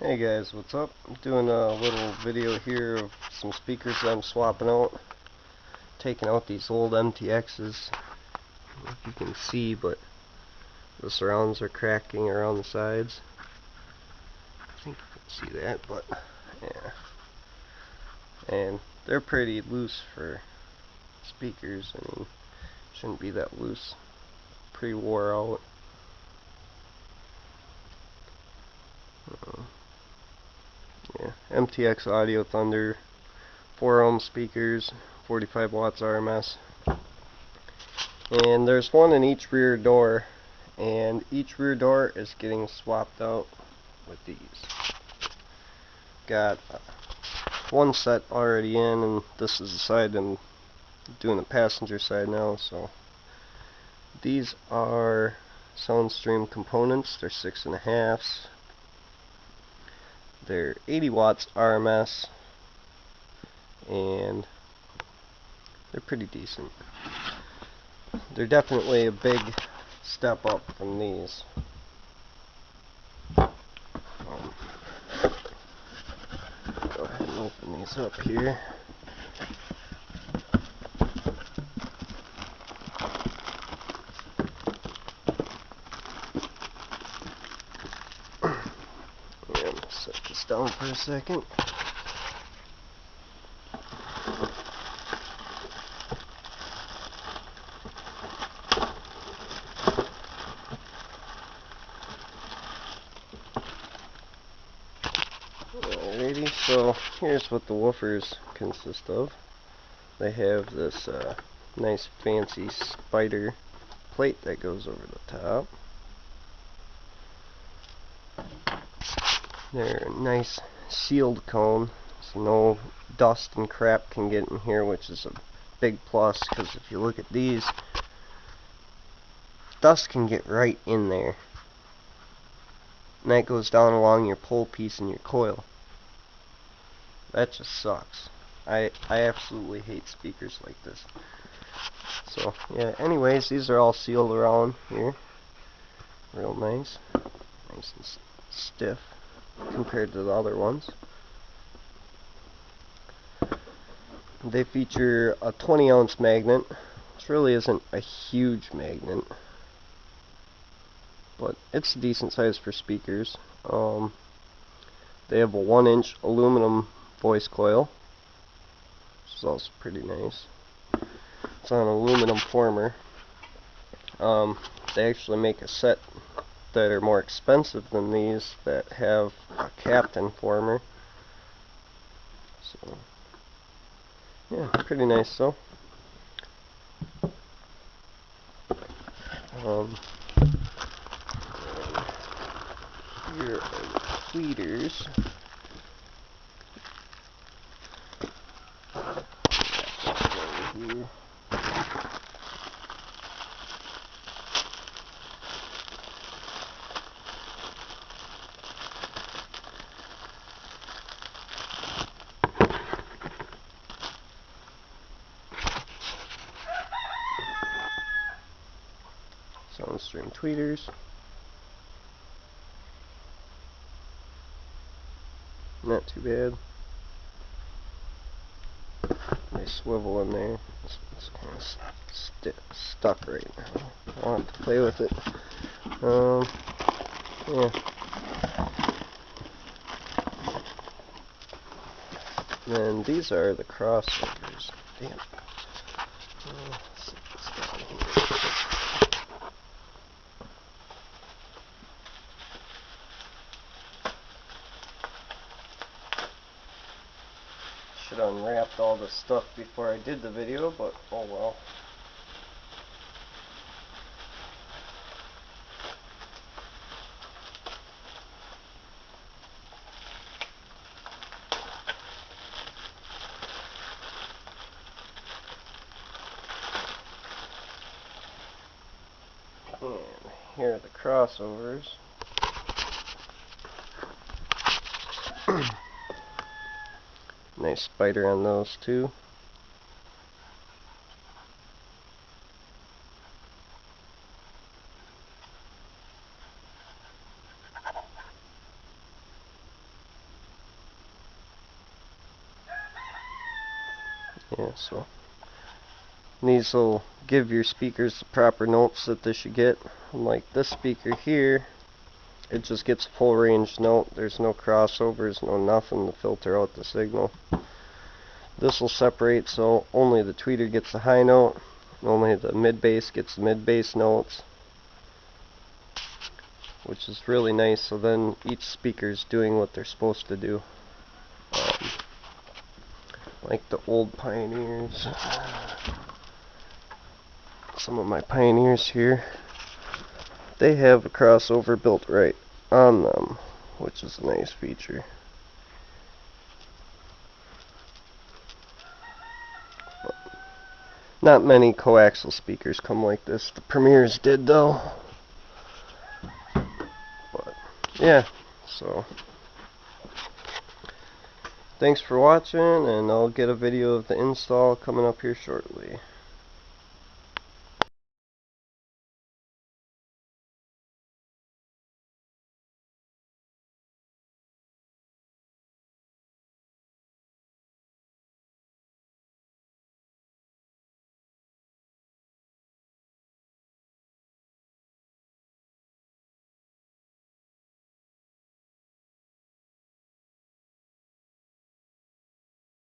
Hey guys, what's up? I'm doing a little video here of some speakers that I'm swapping out. Taking out these old MTXs. I don't know if you can see, but the surrounds are cracking around the sides. I think you can see that, but yeah. And they're pretty loose for speakers. I mean, shouldn't be that loose. Pretty wore out. Yeah, MTX Audio Thunder, 4 ohm speakers, 45 watts RMS. And there's one in each rear door, and each rear door is getting swapped out with these. Got one set already in, and this is the side I'm doing the passenger side now. So these are soundstream components. They're 6.5. They're 80 watts RMS, and they're pretty decent. They're definitely a big step up from these. Go ahead and open these up here. And set this down for a second. Alrighty, so here's what the woofers consist of. They have this nice fancy spider plate that goes over the top. They're a nice sealed cone, so no dust and crap can get in here, which is a big plus, because if you look at these, dust can get right in there. And that goes down along your pole piece and your coil. That just sucks. I absolutely hate speakers like this. So yeah, anyways, these are all sealed around here. Real nice. Nice and stiff compared to the other ones. They feature a 20-ounce magnet, which really isn't a huge magnet, but it's a decent size for speakers. They have a 1-inch aluminum voice coil, which is also pretty nice. It's on an aluminum former. They actually make a set that are more expensive than these that have a Captain former. So yeah, pretty nice though. Here are the tweeters. Here. Soundstream tweeters. Not too bad. They swivel in there. It's kind of stuck right now. I'll have to play with it. Yeah. And these are the crossovers. Damn. Set this down here. Should have unwrapped all this stuff before I did the video, but oh well. And here are the crossovers. Nice spider on those too. Yeah, so these will give your speakers the proper notes that they should get. Like this speaker here, it just gets a full range note. There's no crossovers, no nothing to filter out the signal. This will separate so only the tweeter gets the high note, only the mid bass gets the mid bass notes, which is really nice. So then each speaker is doing what they're supposed to do. Like the old Pioneers. Some of my Pioneers here, they have a crossover built right on them, which is a nice feature. But not many coaxial speakers come like this. The Premiers did though. But yeah, so thanks for watching, and I'll get a video of the install coming up here shortly.